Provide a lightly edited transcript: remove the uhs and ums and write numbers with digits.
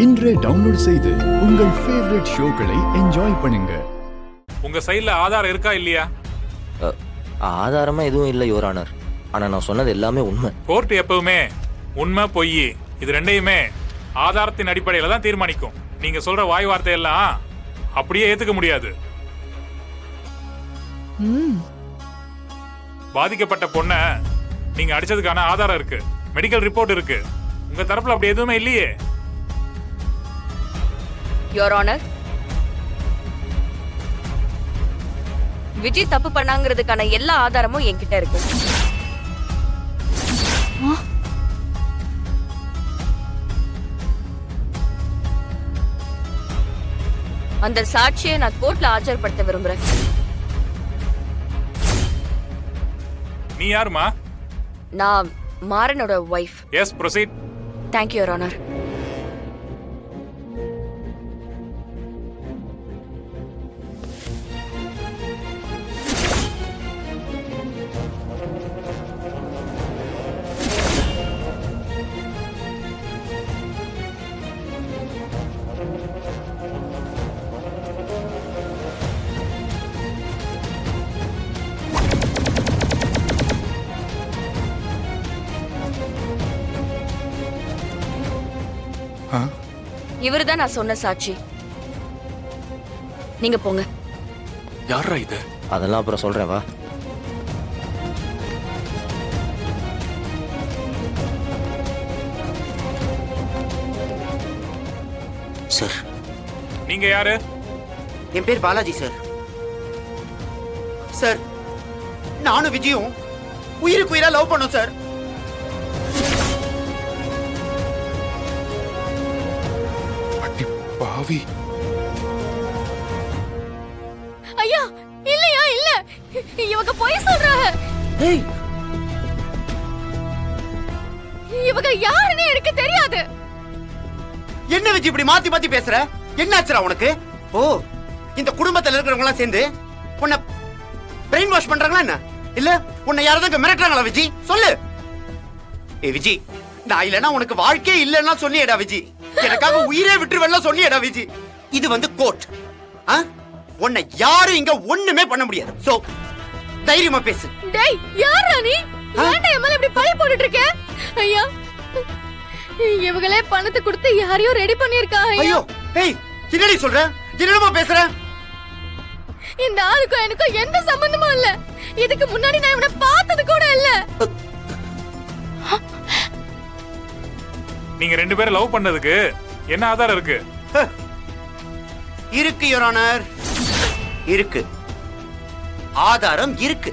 இன்றே டவுன்லோட் செய்து உங்கள் ஃபேவரட் ஷோக்களை என்ஜாய் பண்ணுங்க. உங்க சைடுல ஆதாரம் இருக்கா இல்லையா? ஆதாரமா எதுவும் இல்லை யுவர் ஆனர். ஆனா நான் சொன்னது எல்லாமே உண்மை. கோர்ட் எப்பவுமே உண்மை பொய் இது ரெண்டையுமே ஆதாரத்தின் அடிப்படையில தான் தீர்மானிக்கும். நீங்க சொல்ற வாய் வார்த்தை எல்லாம் அப்படியே ஏத்துக்க முடியாது. பாதிக்கப்பட்ட பொண்ண நீங்க அடிச்சதுக்கான ஆதாரம் இருக்கு, மெடிக்கல் ரிப்போர்ட் இருக்கு. உங்க தரப்புல அப்படி எதுவுமே இல்லையே. யுவர் ஆனர், விஜய் தப்பு பண்ணாங்கிறதுக்கான எல்லா ஆதாரமும் என்கிட்ட இருக்கு. அந்த சாட்சியை நான் கோர்ட்ல ஆஜர்படுத்த விரும்புறேன். நீ யாருமா? நான் மாறனோட wife. Yes, proceed. Thank you your honour. இவருதான் நான் சொன்ன சாட்சி. நீங்க போங்க. யாரா இது? அதெல்லாம் அப்புறம் சொல்றேன் வா. சார், நீங்க யாரு? என் பேர் பாலாஜி சார். சார், நானும் விஜயும் உயிருக்கு உயிரா லவ் பண்ணோம் சார். பாவி. ஐயா, இல்லையா, இல்ல, இவங்க பொய் சொல்றாங்க. ஏய், இவங்க யாருன்னு எனக்கு தெரியாது. என்ன விஜய் இப்படி மாத்தி மாத்தி பேசுற? என்னாச்சுடா உனக்கு? ஓ, இந்த குடும்பத்துல இருக்கிறவங்க எல்லாம் சேர்ந்து உன்னை பிரெயின் வாஷ் பண்றாங்களா என்ன? இல்ல உன்னை யாராவது மிரட்டுறாங்களா விஜய்? சொல்லு. ஏ விஜய், நான் இல்லனா உனக்கு வாழ்க்கையே இல்லன்னா சொன்னியேடா விஜய். எனக்காக உயிரே விட்டுருவேன்னா சொன்னியேடா விஜய். இது வந்து கோர்ட். உன்னை யாரும் இங்க ஒண்ணுமே பண்ண முடியாது. சோ தைரியமா பேசு. டேய், யாரா நீ? ஏன்டா என் மேல இப்படி பழி போட்டுட்டு இருக்க? ஐயா, இவங்களே பணத்தை கொடுத்து யாரையோ ரெடி பண்ணிருக்காங்க. ஐயோ, ஏய், என்னடி சொல்ற? என்னமா பேசுற? இந்த ஆளுக்கும் எனக்கும் எந்த சம்பந்தமும் இல்ல. இதுக்கு முன்னாடி நான் இவனை பார்த்தது கூட இல்ல. நீங்க ரெண்டு பேரும் லவ் பண்ணதுக்கு என்ன ஆதாரம் இருக்கு? இருக்கு யுவர் ஆனர், இருக்கு. ஆதாரம் இருக்கு.